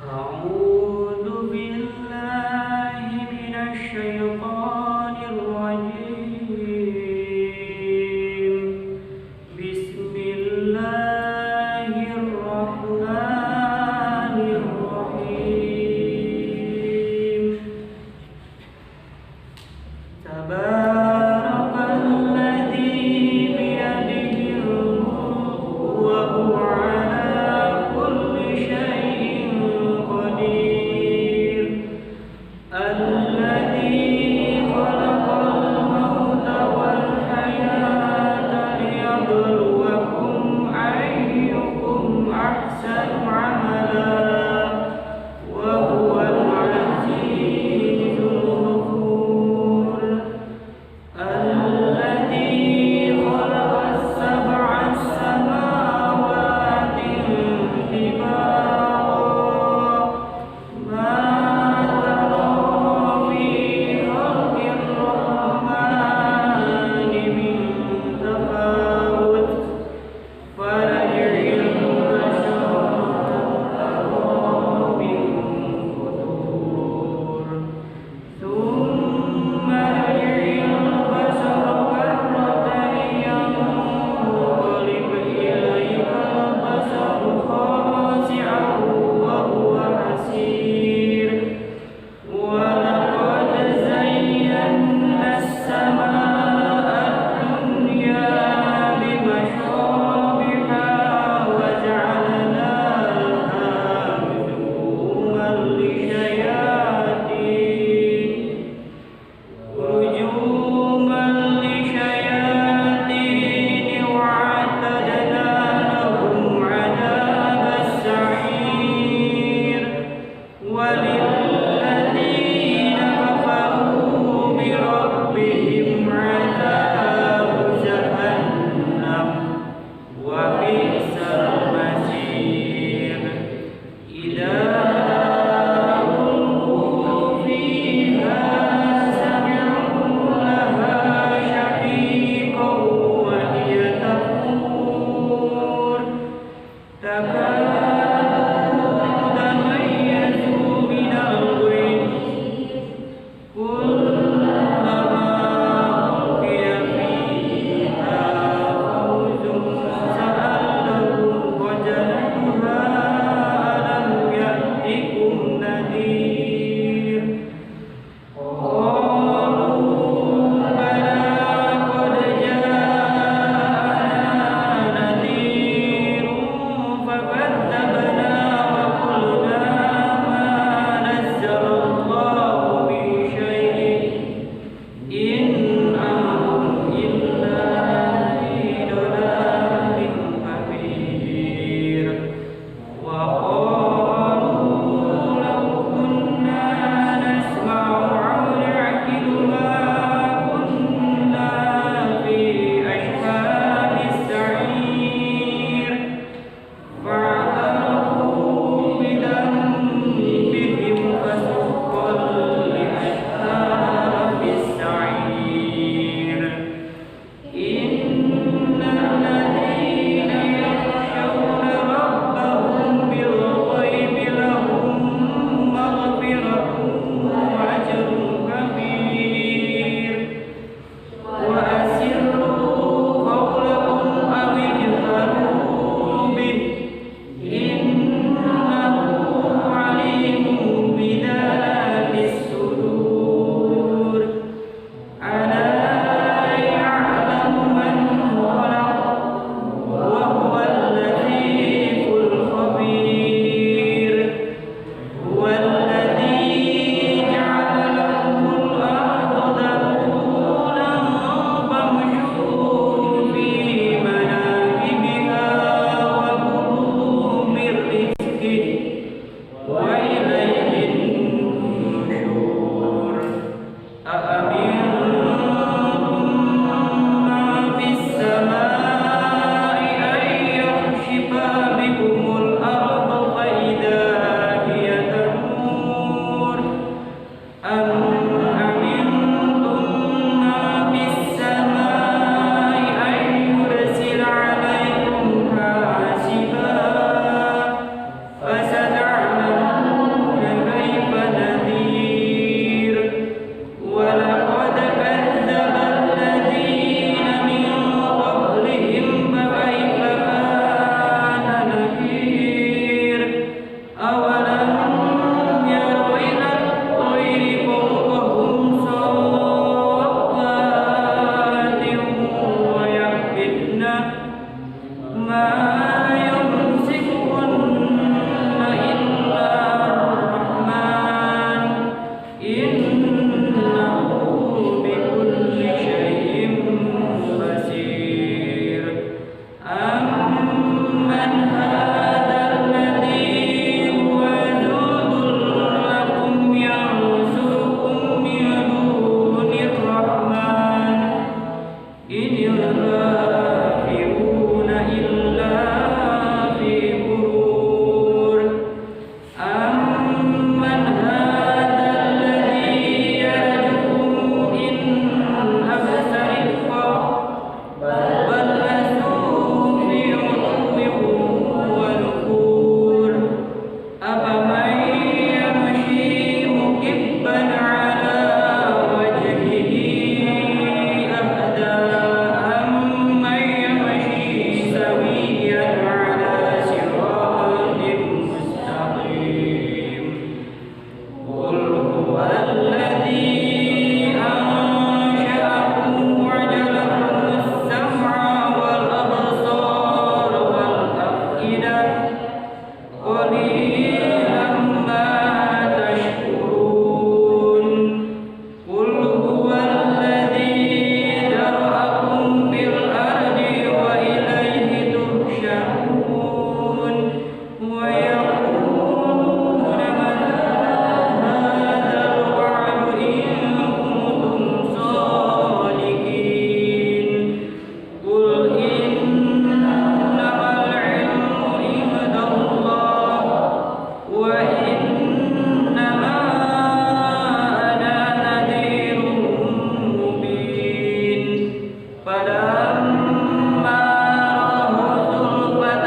أعوذ بالله من الشيطان الرجيم. بسم الله الرحمن الرحيم. تبارك الذي بيده الملك وهو على كل شيء قدير. الذي خلق الموت والحياة ليبلوكم أيكم أحسن عملا وهو العزيز الغفور. الذي خلق السبع السماوات طباقا ما ترى في خلق الرحمن من تفاوت فارجع البشر من فتور ثم ارجع البشر كرتين ينقلب إليك البشر خاسئا وهو حسير. ولقد زينا السماء الدنيا بمصابيح وجعلناها رجوما للشياطين وأعتدنا لهم عذاب السعير. وللذين كفروا بربهم عذاب جهنم وبئس المصير. إذا ألقوا فيها سمعوا لها شهيقا وهي تفور تكاد تميز من الغيظ كلما ألقي فيها فوج سألهم خزنتها ألم يأتكم نذير. قالوا بلى قد جاءنا نذير فكذبنا قليلا ما تشكرون قل هو الذي ذرأكم في الأرض وإليه تحشرون ويقولون متى هذا الوعد إن كنتم صادقين قل إنما العلم عند الله وإنما أنا نذير مبين فلما رأوا زلفة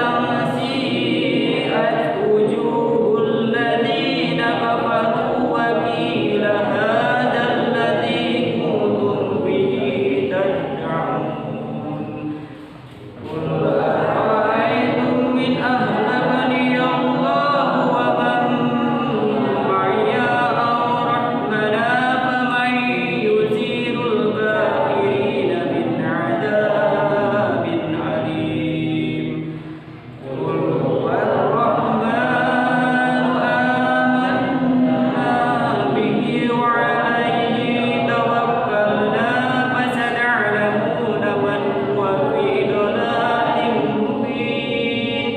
سيئت وجوه الذين كفروا وقيل هذا الذي كنتم به تدعون قل أرأيتم إن أهلكني الله ومن معي أو رحمنا فمن يجير الكافرين من عذاب أليم قل هو الرحمن آمنا به وعليه توكلنا فستعلمون من هو في ضلال مبين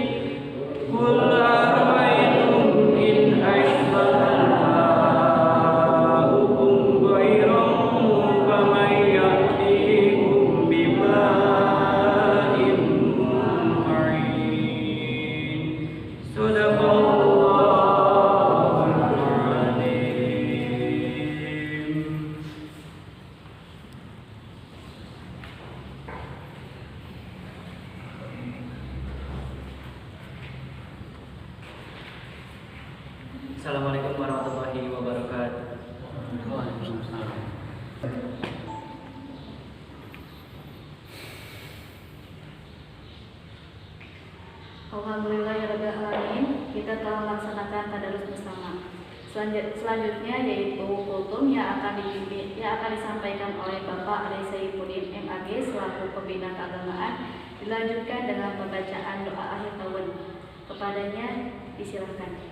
قل أرأيتم إن أشبه ماؤكم غيرا فمن يأتيكم بماء معين صدق الله العظيم. Assalamualaikum warahmatullahi wabarakatuh. Alhamdulillahirrahmanirrahim. Kita telah melaksanakan tadarus bersama. Selanjutnya yaitu kultum yang akan disampaikan oleh Bapak Ade Saifuddin MAG selaku pembina keagamaan, dilanjutkan dengan pembacaan doa akhir tahun. Kepadanya disilahkan.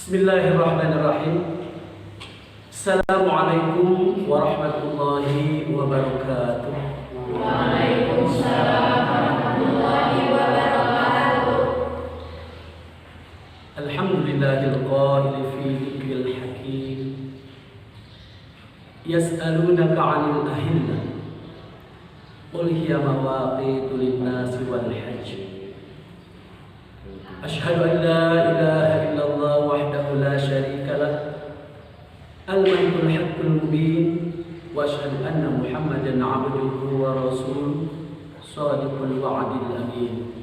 Bismillahirrahmanirrahim. Assalamualaikum warahmatullahi wabarakatuh. Waalaikumsalam warahmatullahi wabarakatuh. Alhamdulillahil qail fi dzikril hakim. Yas'alunaka 'anil ahillah. Qul hiya mawaqitu lin-nasi wal hajj. Asyhadu an la ilaha illallah wahdahu la syarika lah. Al-malikul haqqul mubin wa asyhadu anna Muhammadan 'abduhu wa rasuluh shadiqul wa'dil amin.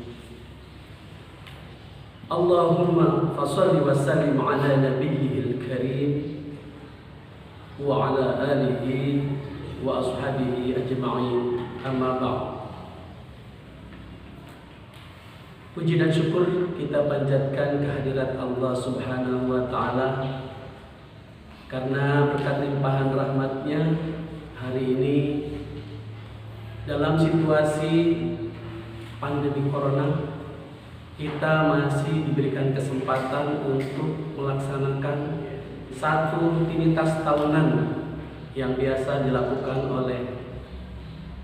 Allahumma fashalli wa sallim ala nabiyyil karim wa ala alihi wa ashabihi ajma'in. Amma ba'd. Puji dan syukur kita panjatkan kehadirat Allah Subhanahu wa Ta'ala, karena berkat limpahan rahmatnya hari ini dalam situasi pandemi corona kita masih diberikan kesempatan untuk melaksanakan satu rutinitas tahunan yang biasa dilakukan oleh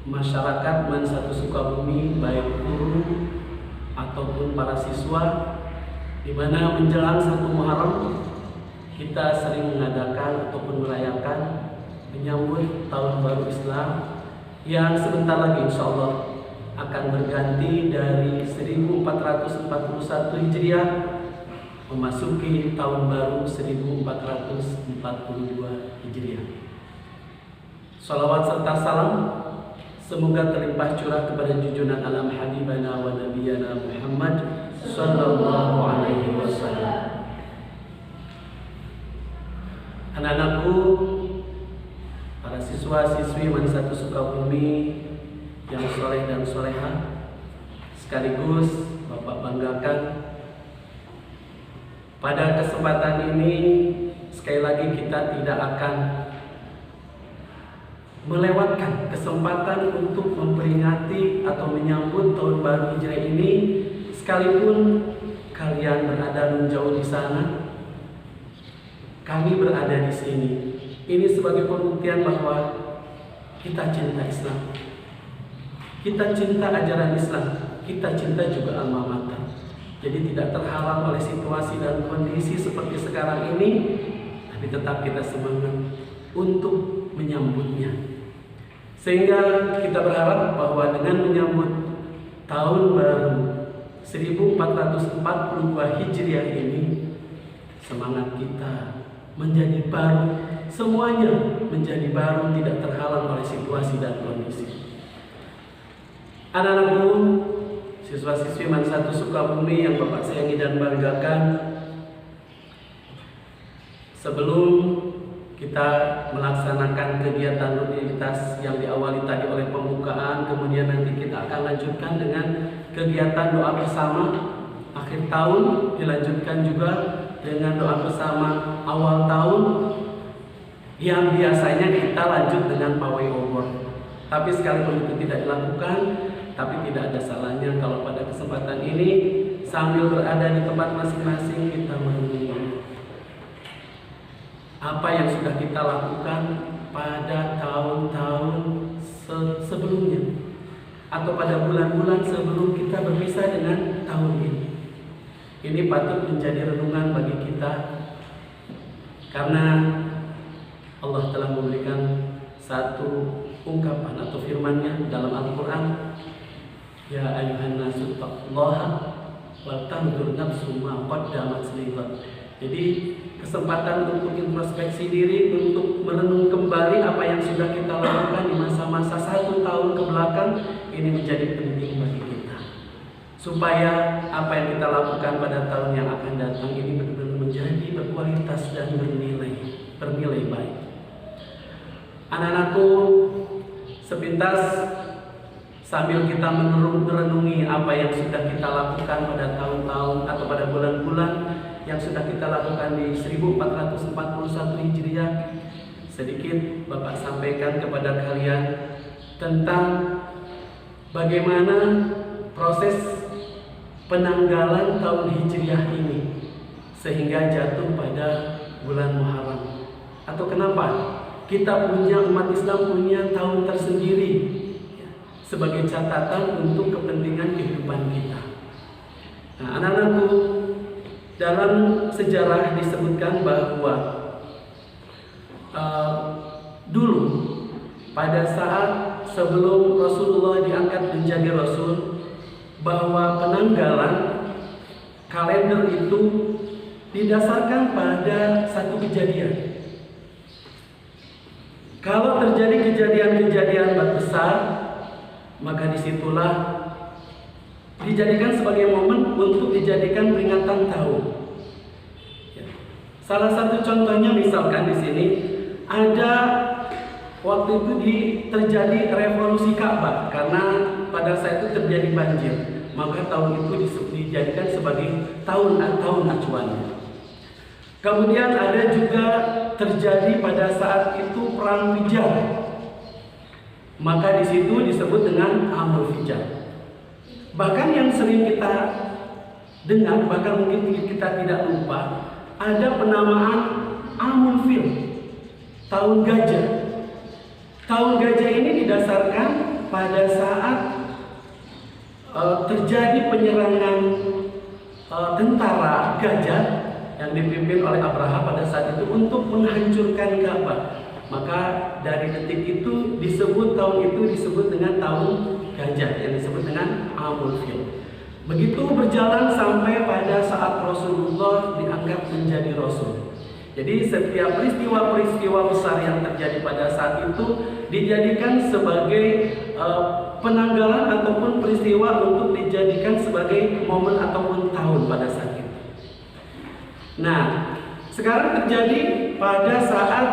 masyarakat Mansatu Sukabumi, baik guru ataupun para siswa, di mana menjelang 1 Muharram kita sering mengadakan ataupun merayakan menyambut tahun baru Islam yang sebentar lagi insyaallah akan berganti dari 1441 Hijriah memasuki tahun baru 1442 Hijriah. Salawat serta salam semoga terlimpah curah kepada junjungan alam habibana wa nabiyana Muhammad sallallahu alaihi wasallam. Anak-anakku, para siswa-siswi Mansatu Sukabumi yang soleh dan solehah, sekaligus Bapak bangga Pada kesempatan ini sekali lagi kita tidak akan melewatkan kesempatan untuk memperingati atau menyambut tahun baru Hijriah ini, sekalipun kalian berada jauh di sana, kami berada di sini. Ini sebagai pembuktian bahwa kita cinta Islam, kita cinta ajaran Islam, kita cinta juga alma mater. Jadi tidak terhalang oleh situasi dan kondisi seperti sekarang ini, tapi tetap kita semangat untuk menyambutnya. Sehingga kita berharap bahwa dengan menyambut tahun baru 1442 Hijriah ini, semangat kita menjadi baru, semuanya menjadi baru, tidak terhalang oleh situasi dan kondisi. Anak-anakku, siswa-siswi MAN 1 Sukabumi yang Bapak sayangi dan banggakan, sebelum kita melaksanakan kegiatan rutinitas yang diawali tadi oleh pembukaan, kemudian nanti kita akan lanjutkan dengan kegiatan doa bersama akhir tahun, dilanjutkan juga dengan doa bersama awal tahun yang biasanya kita lanjut dengan pawai obor. Tapi sekalipun itu tidak dilakukan, tapi tidak ada salahnya kalau pada kesempatan ini sambil berada di tempat masing-masing kita merenungi apa yang sudah kita lakukan pada tahun-tahun sebelumnya atau pada bulan-bulan sebelum kita berpisah dengan tahun ini. Ini patut menjadi renungan bagi kita, karena Allah telah memberikan satu ungkapan atau firman-Nya dalam Al-Quran, ya ayuhan nasu taqullaha wa tanzur nafsum ma qaddamat lighad. Jadi kesempatan untuk introspeksi diri, untuk merenung kembali apa yang sudah kita lakukan di masa-masa 1 tahun ke belakang, ini menjadi penting bagi kita, supaya apa yang kita lakukan pada tahun yang akan datang ini benar-benar menjadi berkualitas dan bernilai baik. Anak-anakku, sepintas sambil kita merenungi apa yang sudah kita lakukan pada tahun-tahun atau pada bulan-bulan yang sudah kita lakukan di 1441 Hijriah, sedikit Bapak sampaikan kepada kalian tentang bagaimana proses penanggalan tahun Hijriah ini sehingga jatuh pada bulan Muharram. Atau kenapa kita punya, umat Islam punya tahun tersendiri sebagai catatan untuk kepentingan kehidupan kita. Nah, anak-anakku, dalam sejarah disebutkan bahwa dulu pada saat sebelum Rasulullah diangkat menjadi Rasul, bahwa penanggalan kalender itu didasarkan pada satu kejadian. Kalau terjadi kejadian-kejadian besar, maka disitulah dijadikan sebagai momen untuk dijadikan peringatan tahun. Salah satu contohnya misalkan di sini ada waktu itu terjadi revolusi Ka'bah karena pada saat itu terjadi banjir, maka tahun itu dijadikan sebagai tahun acuannya. Kemudian ada juga terjadi pada saat itu perang Fijar, maka di situ disebut dengan Amul Fijar. Bahkan yang sering kita dengar, bahkan mungkin kita tidak lupa, ada penamaan Amul Fil, tahun gajah. Tahun gajah ini didasarkan pada saat terjadi penyerangan tentara gajah yang dipimpin oleh Abraha pada saat itu untuk menghancurkan Ka'bah. Maka dari detik itu disebut tahun itu disebut dengan tahun gajah, yang disebut dengan Amul Fil. Begitu berjalan sampai pada saat Rasulullah diangkat menjadi Rasul. Jadi setiap peristiwa-peristiwa besar yang terjadi pada saat itu dijadikan sebagai penanggalan ataupun peristiwa untuk dijadikan sebagai momen ataupun tahun pada saat itu. Nah, sekarang terjadi pada saat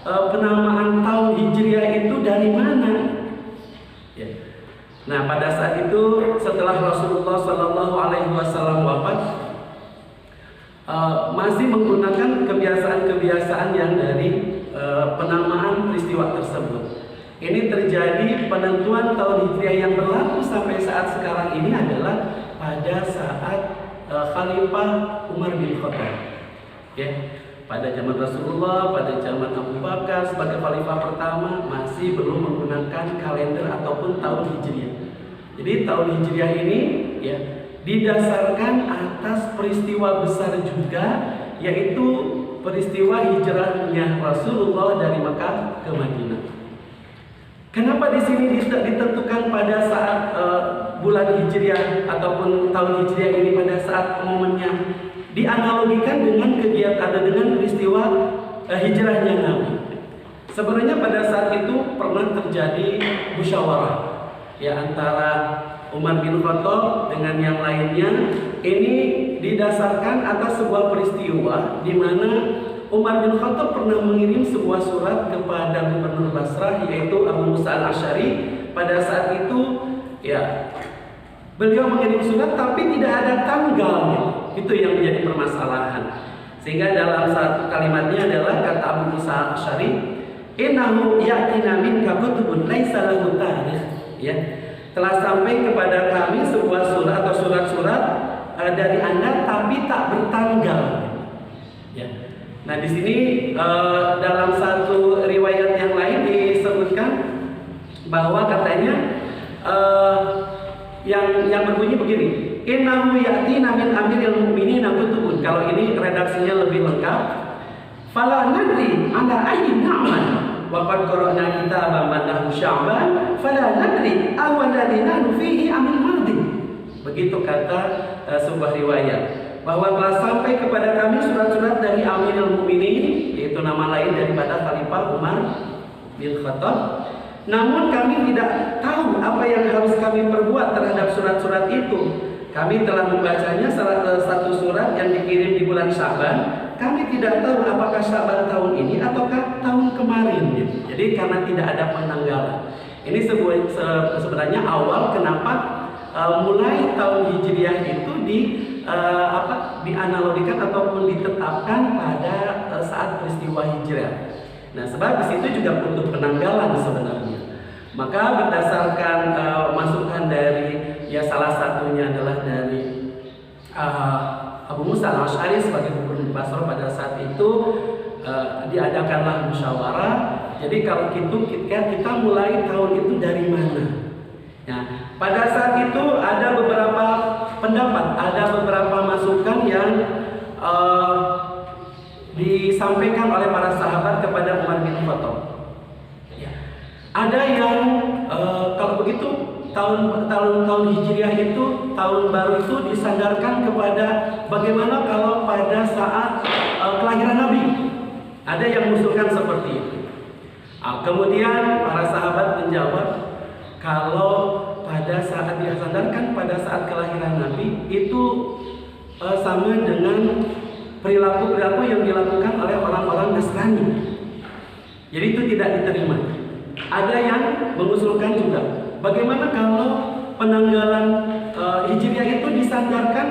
penamaan tahun Hijriah itu dari mana? Ya. Nah, pada saat itu setelah Rasulullah SAW wafat, penentuan tahun Hijriah yang berlaku sampai saat sekarang ini adalah pada saat Khalifah Umar bin Khattab. Ya, pada zaman Rasulullah, pada zaman Abu Bakar sebagai Khalifah pertama masih belum menggunakan kalender ataupun tahun Hijriah. Jadi tahun Hijriah ini ya didasarkan atas peristiwa besar juga, yaitu peristiwa hijrahnya Rasulullah dari Makkah ke Madinah. Kenapa di sini ditentukan pada saat bulan Hijriah ataupun tahun Hijriah ini pada saat momennya dianalogikan dengan kegiatan dengan peristiwa hijrahnya Nabi. Sebenarnya pada saat itu pernah terjadi musyawarah ya antara Umar bin Khattab dengan yang lainnya. Ini didasarkan atas sebuah peristiwa di mana Umar bin Khattab pernah mengirim sebuah surat kepada Gubernur Basrah yaitu Abu Musa al-Asy'ari. Pada saat itu ya beliau mengirim surat tapi tidak ada tanggalnya. Itu yang menjadi permasalahan. Sehingga dalam satu kalimatnya adalah kata Abu Musa al-Asy'ari, "Innahu ya'tina minka kutubun laisa lahu tarikh." Ya. Telah sampai kepada kami sebuah surat atau surat-surat dari Anda tapi tak bertanggal. Ya. Nah, di sini dalam satu riwayat yang lain disebutkan bahwa katanya yang berbunyi begini, "Innahu ya'tina min amiril mu'minin kutubun." Kalau ini redaksinya lebih lengkap. "Fala nadri ala ayyi na'man wa qad qara'na kitaban ba'dahu Sya'ban, fala nadri awaladina fihi amil madhi." Begitu kata sebuah riwayat bahwa telah sampai kepada kami surat-surat dari Amirul Mukminin, yaitu nama lain daripada Khalifah Umar bin Khattab. Namun kami tidak tahu apa yang harus kami perbuat terhadap surat-surat itu. Kami telah membacanya salah satu surat yang dikirim di bulan Sya'ban. Kami tidak tahu apakah Sya'ban tahun ini ataukah tahun kemarin. Jadi karena tidak ada penanggalan. Ini sebenarnya awal kenapa mulai tahun Hijriah itu dianalogikan ataupun ditetapkan pada saat peristiwa hijrah. Nah, sebab di situ juga butuh penanggalan sebenarnya. Maka berdasarkan masukan dari salah satunya adalah dari Abu Musa al-Asy'ari sebagai Gubernur Basrah pada saat itu diadakanlah musyawarah. Jadi kalau kita mulai tahun itu dari mana? Nah, pada saat itu ada beberapa pendapat, ada beberapa masukan yang disampaikan oleh para sahabat kepada Umar bin Khattab. Ya. Ada yang kalau begitu tahun Hijriah itu, tahun baru itu disandarkan kepada bagaimana kalau pada saat kelahiran Nabi. Ada yang mengusulkan seperti itu. Kemudian para sahabat menjawab, kalau pada saat disandarkan pada saat kelahiran Nabi itu sama dengan perilaku-perilaku yang dilakukan oleh orang-orang Nasrani. Jadi itu tidak diterima. Ada yang mengusulkan juga, bagaimana kalau penanggalan Hijriah itu disandarkan,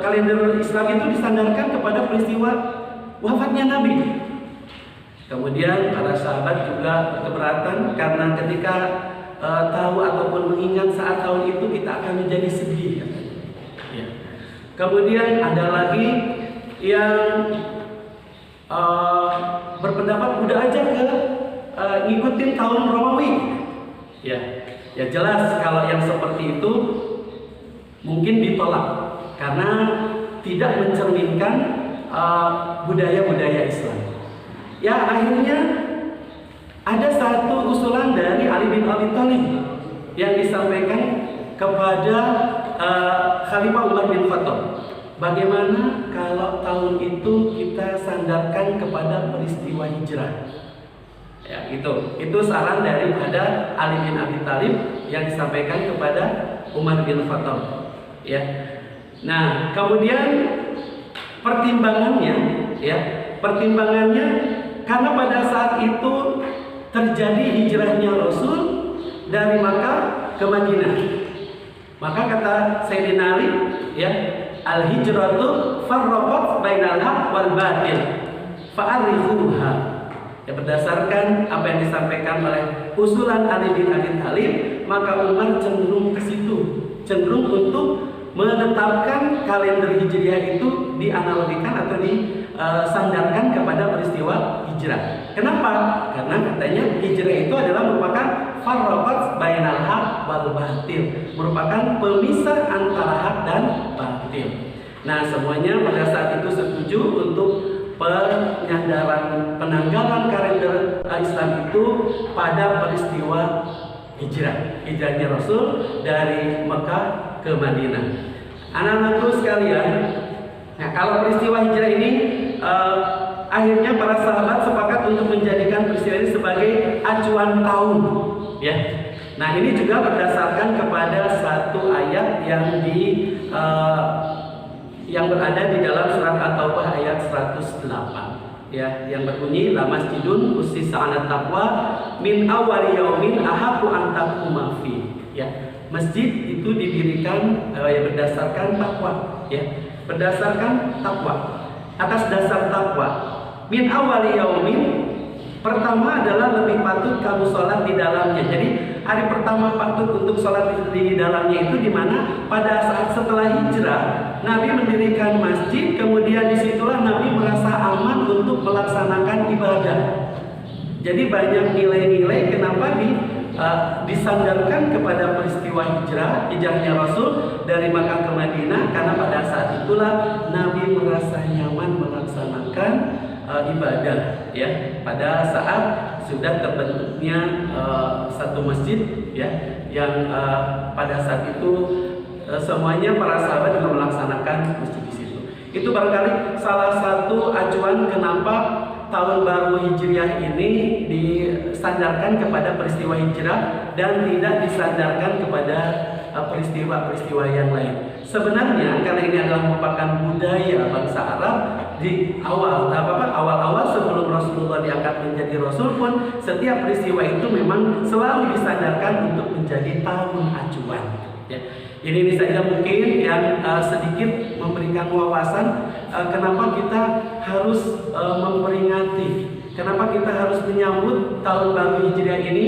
kalender Islam itu disandarkan kepada peristiwa wafatnya Nabi. Kemudian para sahabat juga keberatan karena ketika tahu ataupun mengingat saat tahun itu kita akan menjadi sedih. Ya. Kemudian ada lagi yang berpendapat udah aja ngikutin tahun Romawi. Ya jelas kalau yang seperti itu mungkin ditolak karena tidak mencerminkan budaya-budaya Islam. Ya akhirnya ada satu usulan dari Ali bin Abi Thalib yang disampaikan kepada Khalifah Umar bin Khattab. Bagaimana kalau tahun itu kita sandarkan kepada peristiwa hijrah? Ya, itu saran daripada Ali bin Abi Thalib yang disampaikan kepada Umar bin Khattab. Ya. Nah, kemudian pertimbangannya karena pada saat itu terjadi hijrahnya Rasul dari Makkah ke Madinah. Maka kata Sayyidina Ali, ya, al-hijratu farraqat bainal haqq wal batil fa'arifuha. Ya, berdasarkan apa yang disampaikan oleh usulan Ali bin Abi Thalib, maka Umar cenderung ke situ, cenderung untuk menetapkan kalender Hijriah itu dianalogikan atau disandarkan kepada peristiwa hijrah. Kenapa? Karena katanya hijrah itu adalah merupakan farraqat bainal haq wal batil, merupakan pemisah antara hak dan batil. Nah, semuanya pada saat itu setuju untuk penanggalan kalender Islam itu pada peristiwa hijrahnya Rasul dari Mekah ke Madinah. Anak-anakku sekalian, nah kalau peristiwa hijrah ini akhirnya para sahabat sepakat untuk menjadikan peristiwa ini sebagai acuan tahun, ya. Nah, ini juga berdasarkan kepada satu ayat yang berada di dalam surat At-Taubah ayat 108, ya, yang berbunyi la masjidun ussisa 'ala taqwa min awwali yaumin ahaqqu an taquma fi, ya. Masjid itu didirikan berdasarkan takwa, ya, berdasarkan takwa, atas dasar takwa. Min awwali yaumin, pertama adalah lebih patut kamu sholat di dalamnya. Jadi hari pertama patut untuk sholat di dalamnya itu di mana? Pada saat setelah hijrah, Nabi mendirikan masjid, kemudian disitulah Nabi merasa aman untuk melaksanakan ibadah. Jadi banyak nilai-nilai kenapa disandarkan kepada peristiwa hijrahnya Rasul dari Makkah ke Madinah, karena pada saat itulah Nabi merasa nyaman melaksanakan ibadah, ya, pada saat sudah terbentuknya satu masjid, ya, yang pada saat itu semuanya para sahabat juga melaksanakan masjid di situ. Itu barangkali salah satu acuan kenapa tahun baru Hijriah ini disandarkan kepada peristiwa hijrah dan tidak disandarkan kepada peristiwa-peristiwa yang lain. Sebenarnya karena ini adalah merupakan budaya bangsa Arab, di awal-awal sebelum Rasulullah diangkat menjadi Rasul pun setiap peristiwa itu memang selalu disandarkan untuk menjadi tahun acuan, ya. Ini saja mungkin yang sedikit memberikan wawasan kenapa kita harus memperingati, kenapa kita harus menyambut tahun baru Hijriah ini.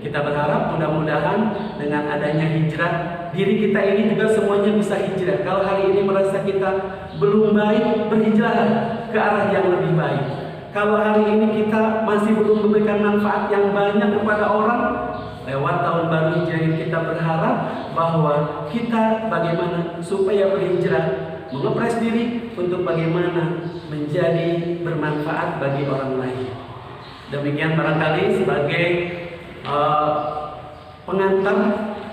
Kita berharap mudah-mudahan dengan adanya hijrah, diri kita ini juga semuanya bisa hijrah. Kalau hari ini merasa kita belum baik, berhijrah ke arah yang lebih baik. Kalau hari ini kita masih belum memberikan manfaat yang banyak kepada orang, lewat tahun baru hijrah ini kita berharap bahwa kita bagaimana supaya berhijrah, mengepres diri untuk bagaimana menjadi bermanfaat bagi orang lain. Demikian barangkali sebagai pengantar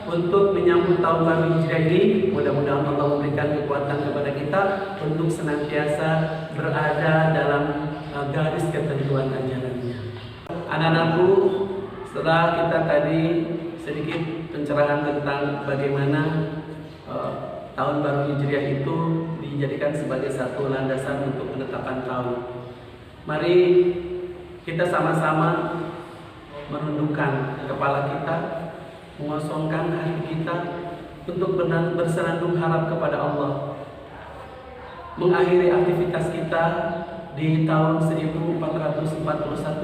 untuk menyambut tahun baru hijrah ini. Mudah-mudahan Allah memberikan kekuatan kepada kita untuk senantiasa berada dalam garis ketentuan ajarannya. Anak-anakku, setelah kita tadi sedikit pencerahan tentang bagaimana tahun baru Hijriah itu dijadikan sebagai satu landasan untuk penetapan tahun, mari kita sama-sama merundukkan kepala kita, mengosongkan hati kita untuk bersenandung harap kepada Allah, mengakhiri aktivitas kita di tahun 1441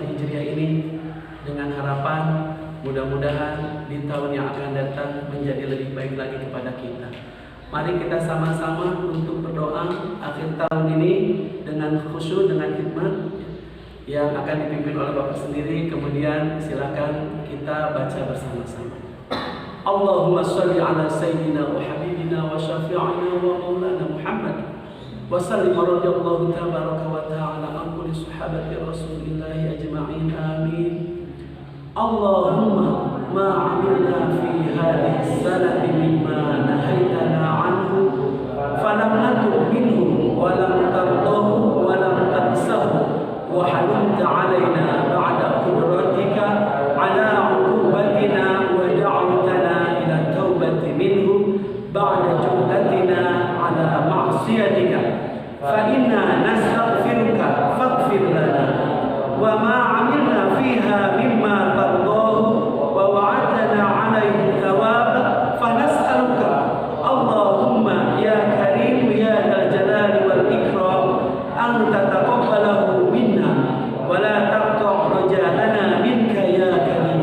Hijriah ini dengan harapan mudah-mudahan di tahun yang akan datang menjadi lebih baik lagi kepada kita. Mari kita sama-sama untuk berdoa akhir tahun ini dengan khusyuk, dengan khidmat yang akan dipimpin oleh Bapak sendiri. Kemudian silakan kita baca bersama-sama. Allahumma sholli ala sayyidina wa habibina wa syafi'ina wa maulana Muhammad wa sallim radhiyallahu tabaraka wa ta'ala an kulli sahabati Rasulillahi ajma'in, amin. Allahumma ma 'amilna fi hadhihi sanati mimma nahaitana anhu falam natuk minhu wa lam tardahu wa lam tansahu wa halimta 'alaina ba'da qudratika 'ala 'uqubatina wa da'awtana ila taubati minhu ba'da jur'atina 'ala ma'siyatika fa inna nastaghfiruka faghfir lana wa ma 'amilna fiha mimma tardahu wa wa'adtana 'alaihi thawaba fa nas'aluka Allahumma ya karim ya dzal jalali wal ikram an tataqabbalahu minna wa la taqta' raja'ana minka ya karim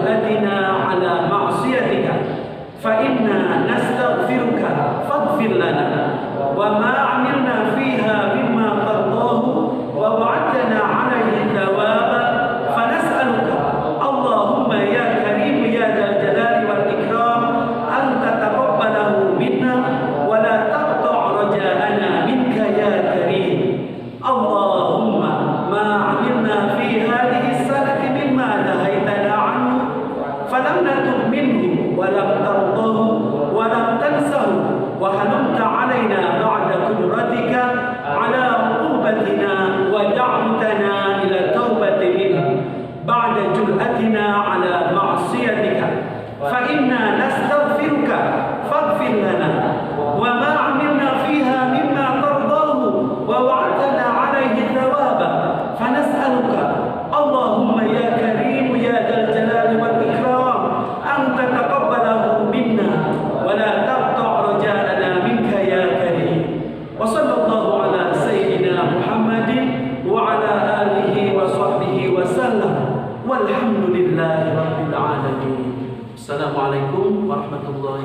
جرأتنا على معصيتك فإنا نستغفرك فاغفر لنا وما عملنا فيها مما ترضاه ووعدتنا عليه ثوابا فنسألك اللهم يا كريم يا ذا الجلال والإكرام أن تتقبله منا ولا تقطع رجاءنا منك يا كريم. اللهم ما عملنا في هذه السنة مما نهيتنا عنه فلم نتب منه ولم ترضه ولم تنسه وهلمت علينا بعد قدرتك على عقوبتنا ودعوتنا إلى التوبة منه بعد جرأتنا على معصيتك فإنا نستغفرك فاغفر لنا وما عملنا فيها مما ترضاه ووعدتنا عليه ثوابا فنسألك اللهم يا كريم يا ذا الجلال والإكرام أن تتقبله منا ولا تقطع رجاءنا منك يا كريم. وصلى الله على سيدنا محمد وعلى آله وصحبه وسلم والحمد لله رب العالمين. Assalamualaikum warahmatullahi